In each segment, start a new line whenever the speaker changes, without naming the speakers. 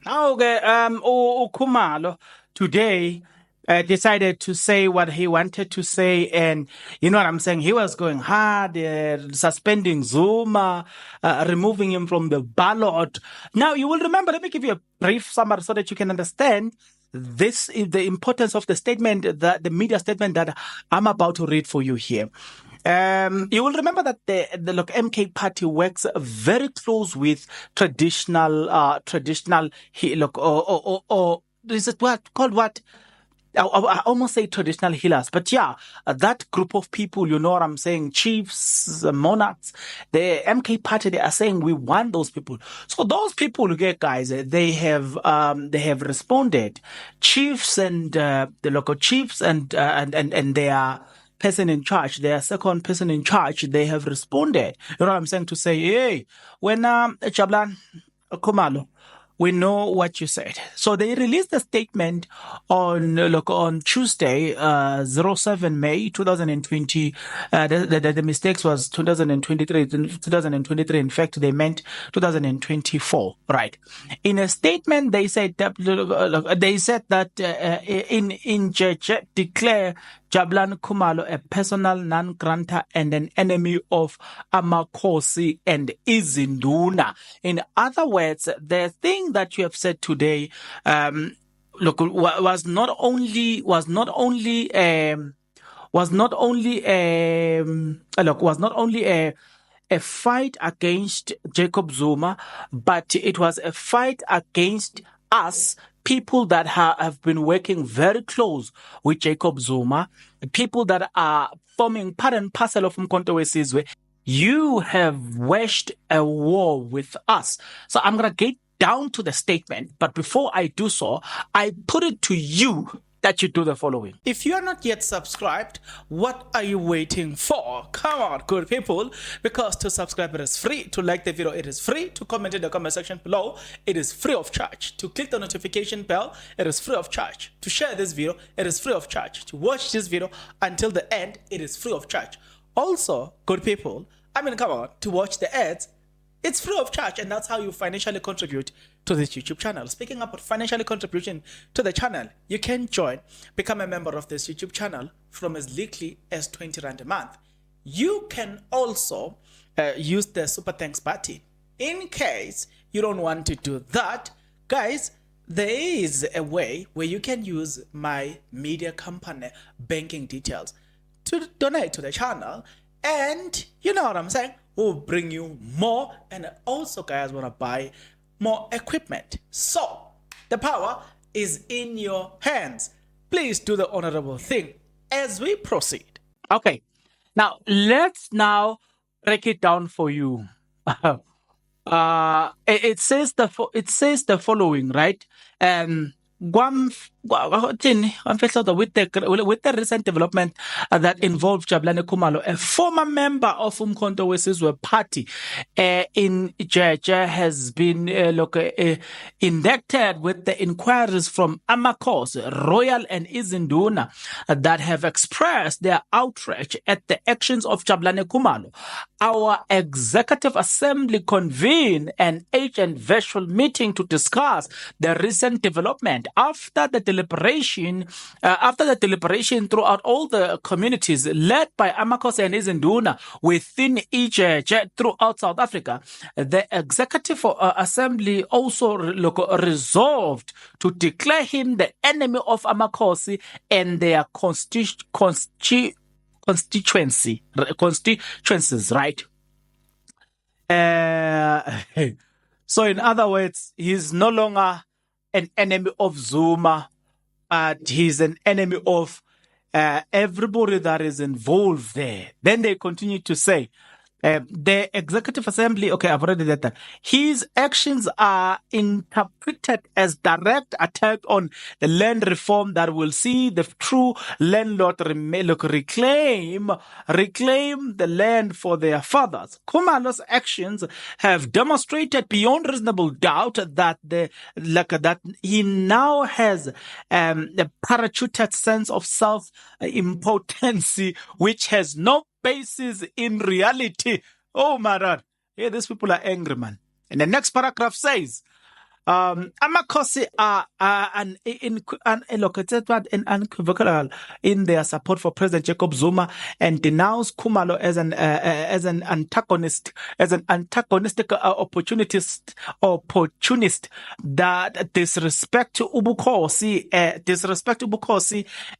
Okay, Khumalo today decided to say what he wanted to say, and you know what I'm saying. He was going hard, suspending Zuma, removing him from the ballot. Now you will remember. Let me give you a brief summary so that you can understand. This is the importance of the statement, that the media statement that I'm about to read for you here. You will remember that the MK party works very close with traditional or is it what called what? I almost say traditional healers, but yeah, that group of people, you know what I'm saying, chiefs, monarchs, the MK party, they are saying we want those people. So those people, okay, guys, they have responded. Chiefs and the local chiefs and their person in charge, their second person in charge, they have responded. You know what I'm saying, to say, hey, when Jubulani Khumalo, we know what you said. So they released a statement on Tuesday, 07 May 2020. The mistakes was 2023. In fact, they meant 2024. Right. In a statement, they said that in declare Jubulani Khumalo a personal non-grantor and an enemy of Amakhosi and Izinduna. In other words, the thing that you have said today, was not only a fight against Jacob Zuma, but it was a fight against us, people that have been working very close with Jacob Zuma, people that are forming part and parcel of Umkhonto weSizwe. You have waged a war with us. So I'm going to get down to the statement, but before I do so, I put it to you that you do the following. If you are not yet subscribed, what are you waiting for? Come on, good people, because to subscribe it is free, to like the video it is free, to comment in the comment section below it is free of charge, to click the notification bell it is free of charge, to share this video it is free of charge, to watch this video until the end it is free of charge. Also, good people, come on, to watch the ads it's free of charge, and that's how you financially contribute to this YouTube channel. Speaking about financially contribution to the channel, you can become a member of this YouTube channel from as little as 20 Rand a month. You can also use the Super Thanks button. In case you don't want to do that, guys, there is a way where you can use my media company banking details to donate to the channel, and you know what I'm saying, we'll bring you more, and also guys want to buy more equipment. So the power is in your hands. Please do the honorable thing as we proceed. Okay, now let's break it down for you. It says the following, right? With the recent development that involved Jubulani Khumalo, a former member of Umkhonto weSizwe party in Georgia, has been indicted with the inquiries from Amakhosi, Royal and Izinduna that have expressed their outrage at the actions of Jubulani Khumalo. Our Executive Assembly convened an urgent virtual meeting to discuss the recent development after the deliberation throughout all the communities led by Amakhosi and Izinduna within Ijeje throughout South Africa. The Executive Assembly also resolved to declare him the enemy of Amakhosi and their constituencies, right? So in other words, he's no longer an enemy of Zuma, but he's an enemy of everybody that is involved there. Then they continue to say, the Executive Assembly, okay, I've already read that. His actions are interpreted as direct attack on the land reform that will see the true landlord reclaim the land for their fathers. Khumalo's actions have demonstrated beyond reasonable doubt that that he now has a parachuted sense of self-impotency, which has no basis in reality. Oh my God. Yeah, these people are angry, man. And the next paragraph says, Amakhosi are allocated and unequivocal in their support for President Jacob Zuma and denounce Khumalo as an antagonist, as an antagonistic opportunist that disrespect Ubukhosi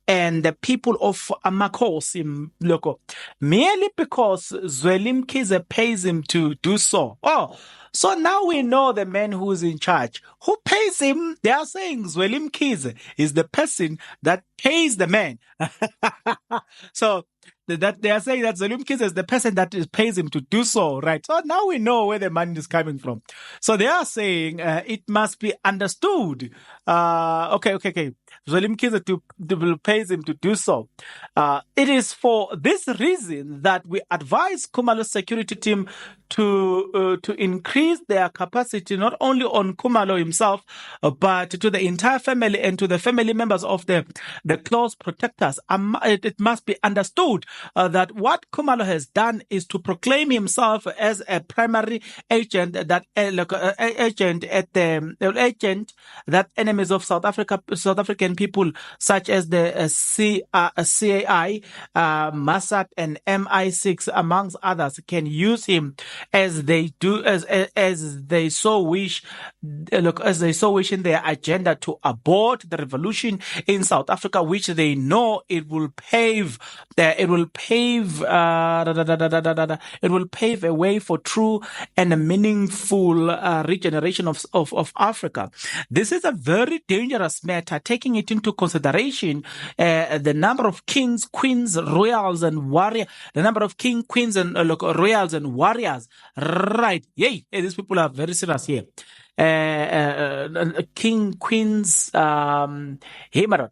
and the people of Amakhosi loco merely because Zwelim Kize pays him to do so. Oh. So now we know the man who's in charge. Who pays him? They are saying Zwelim Kize is the person that pays the man. So that they are saying that Zwelim Kize is the person that pays him to do so, right? So now we know where the money is coming from. So they are saying it must be understood. Okay. Zwelim Kize pays him to do so. It is for this reason that we advise Khumalo's security team to increase their capacity not only on Khumalo himself, but to the entire family and to the family members of the close protectors. It must be understood that what Khumalo has done is to proclaim himself as a primary agent that enemies of South African people, such as the CAI, Mossad, and MI6, amongst others, can use him as they so wish in their agenda to abort the revolution in South Africa, which they know it will pave a way for true and a meaningful regeneration of Africa. This is a very dangerous matter, taking it into consideration the number of kings, queens, royals, and warriors. The number of king, queens, and royals and warriors. Right. Yay. Hey, these people are very serious here. King, queens, hey, madam.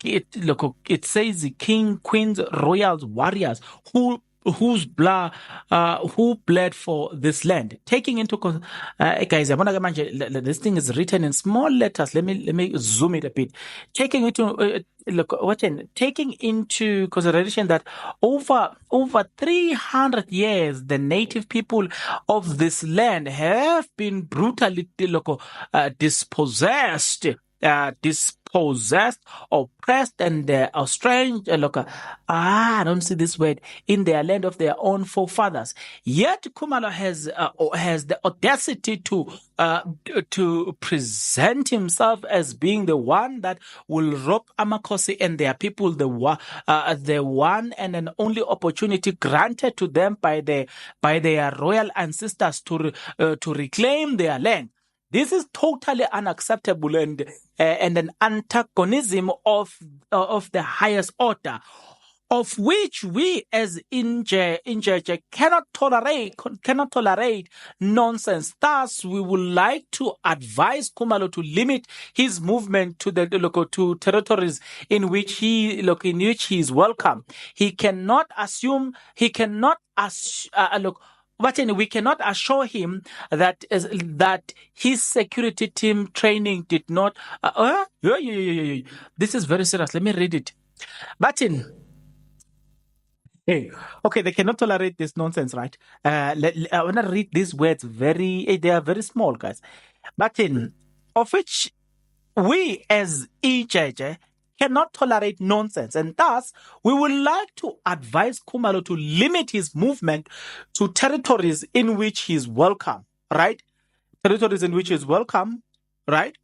It says king, queens, royals, warriors who bled for this land. Taking into guys, this thing is written in small letters. Let me zoom it a bit. Taking into consideration that over 300 years, the native people of this land have been brutally dispossessed, oppressed, and estranged. I don't see this word, in their land of their own forefathers. Yet Khumalo has the audacity to present himself as being the one that will rob Amakhosi and their people the one and an only opportunity granted to them by their royal ancestors to reclaim their land. This is totally unacceptable and an antagonism of the highest order, of which we as Injeje cannot tolerate nonsense. Thus, we would like to advise Khumalo to limit his movement to to territories in which he is welcome. We cannot assure him that his security team training did not. This is very serious. Let me read it. Hey, okay, they cannot tolerate this nonsense, right? I want to read these words they are very small, guys. Of which we as EJJ cannot tolerate nonsense, and thus we would like to advise Khumalo to limit his movement to territories in which he is welcome, right? Territories in which he is welcome, right?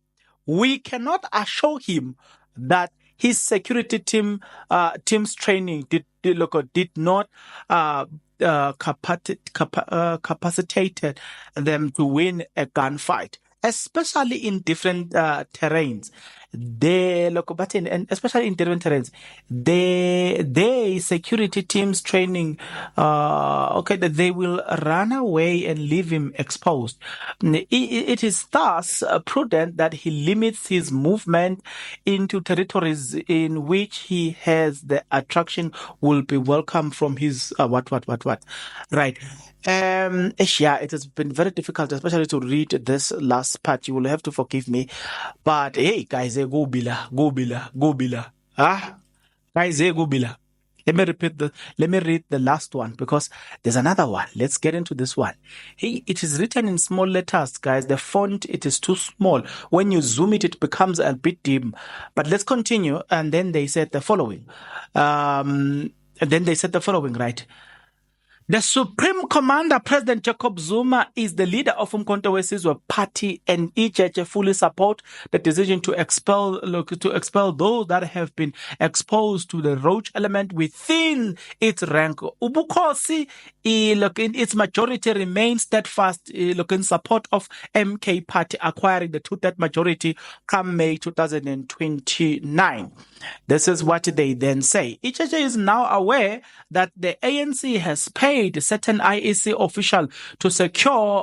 We cannot assure him that his security team's training did not capacitated them to win a gunfight, especially in different terrains. And especially in different terrains, the security teams training, that they will run away and leave him exposed. It is thus prudent that he limits his movement into territories in which he has the attraction will be welcome from his right. Yeah, it has been very difficult, especially to read this last part. You will have to forgive me, but hey, guys, go bila. Ah, guys, go bila. Let me read the last one because there's another one. Let's get into this one. Hey, it is written in small letters, guys. The font, it is too small. When you zoom it, it becomes a bit dim. But let's continue. And then they said the following. Right? The Supreme Commander, President Jacob Zuma, is the leader of Umkhonto weSizwe Party, and iJeje fully support the decision to expel those that have been exposed to the roach element within its rank. Ubukhosi, in its majority, remains steadfast in support of MK Party acquiring the two-third majority come May 2029. This is what they then say. iJeje is now aware that the ANC has paid certain IEC official to secure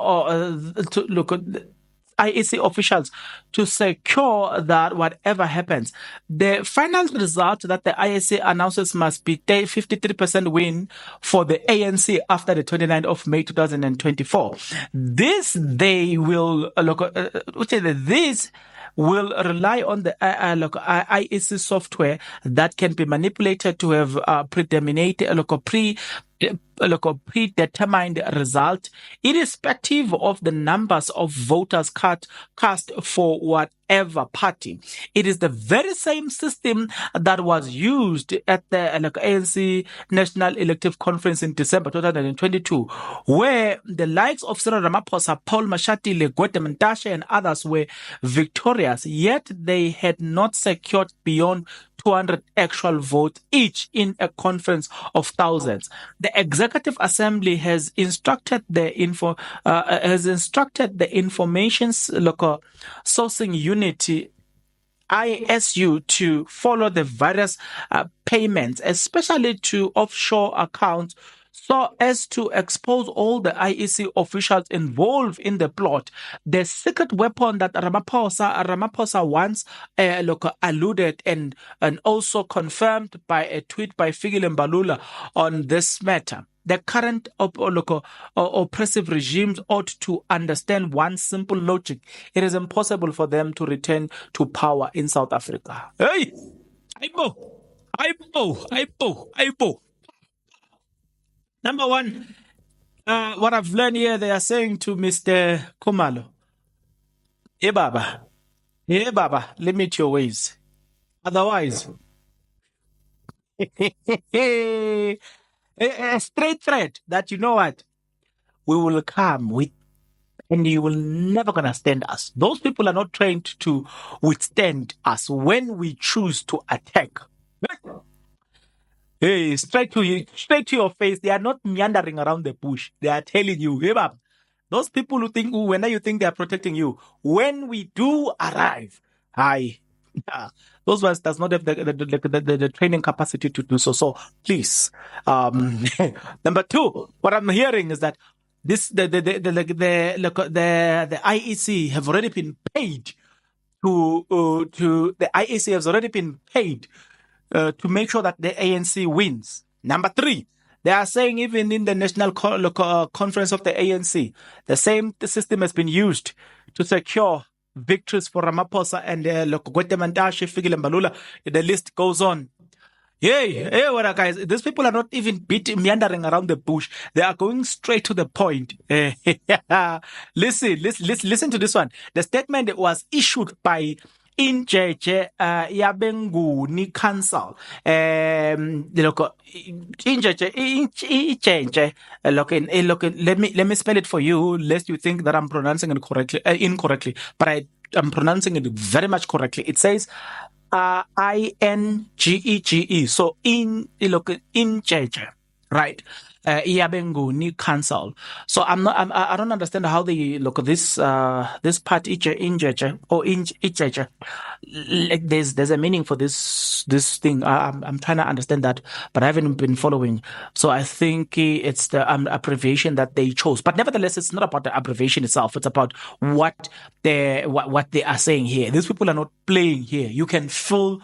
IEC officials to secure that whatever happens, the final result that the IEC announces must be 53% win for the ANC after the 29th of May 2024. This they will this will rely on the IEC software that can be manipulated to have predetermined result, irrespective of the numbers of voters cast for whatever party. It is the very same system that was used at the ANC National Elective Conference in December 2022, where the likes of Cyril Ramaphosa, Paul Mashatile, Gwede Mantashe, and others were victorious, yet they had not secured beyond 200 actual votes each in a conference of thousands. The Executive Assembly has instructed the Information Sourcing Unity ISU to follow the various payments, especially to offshore accounts, so as to expose all the IEC officials involved in the plot. The secret weapon that Ramaphosa once alluded and also confirmed by a tweet by Fikile Mbalula on this matter. The current oppressive regimes ought to understand one simple logic. It is impossible for them to return to power in South Africa. Hey! Aibo. Number one, what I've learned here, they are saying to Mr. Khumalo, hey Baba, limit your ways. Otherwise, a straight threat that you know what, we will come with, and you will never gonna stand us. Those people are not trained to withstand us when we choose to attack. Hey, straight to your face. They are not meandering around the bush. They are telling you, hey, Bab, those people who think, when you think they are protecting you, when we do arrive, those ones does not have the training capacity to do so. So please, number two, what I'm hearing is that the IEC have already been paid to make sure that the ANC wins. Number three, they are saying even in the national conference of the ANC, the same system has been used to secure victories for Ramaphosa and Gwede Mantashe, Fikile Mbalula. The list goes on. Hey, what guys? These people are not even meandering around the bush. They are going straight to the point. Listen to this one. The statement was issued by iJeje Yabenguni Council. iJeje. Let me spell it for you, lest you think that I'm pronouncing it incorrectly. But I'm pronouncing it very much correctly. It says INGEGE. So iJeje, right? Yabenguni Council. So I don't understand how they look at this part iJeje or iJeje. Like there's a meaning for this thing. I'm trying to understand that, but I haven't been following. So I think it's the abbreviation that they chose. But nevertheless, it's not about the abbreviation itself. It's about what they are saying here. These people are not playing here. You can feel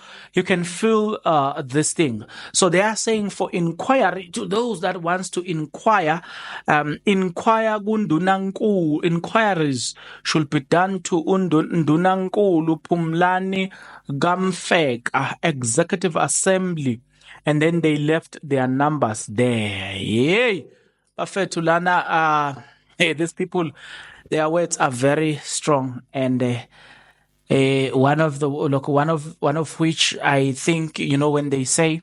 this thing. So they are saying for inquiry to those that wants to inquire Gundunankulu. Inquiries should be done to Ndunankulu Phumlani Gamfeka Executive Assembly and then they left their numbers there. Yay! Bafetulana, hey, these people, their words are very strong, and one of which I think, when they say,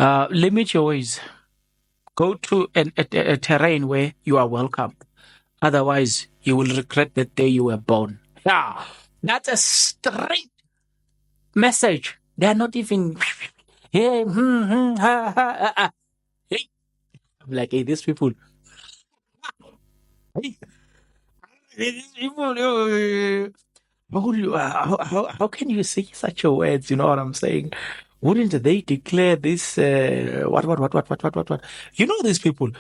limit your ways, go to a terrain where you are welcome. Otherwise, you will regret the day you were born. Yeah, that's a straight message. They are not even. Hey, ha, ha, ha. Hey. I'm like, hey, these people. Hey, these people. How can you say such a words? You know what I'm saying? Wouldn't they declare this? What? You know these people.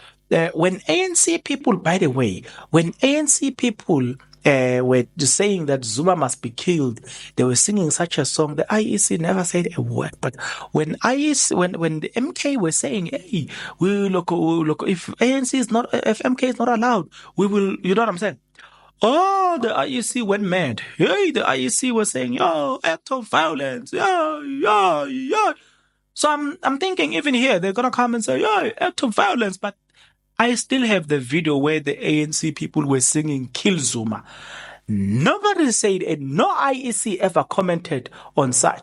When ANC people, by the way, when ANC people were saying that Zuma must be killed, they were singing such a song. The IEC never said a word. But when when the MK were saying, "Hey, we look, if ANC is not, if MK is not allowed, we will," you know what I'm saying? Oh, the IEC went mad. Hey, the IEC was saying, "Yo, act of violence, yeah." So I'm thinking even here they're gonna come and say, "Yo, act of violence," but I still have the video where the ANC people were singing "Kill Zuma." Nobody said it. No IEC ever commented on such.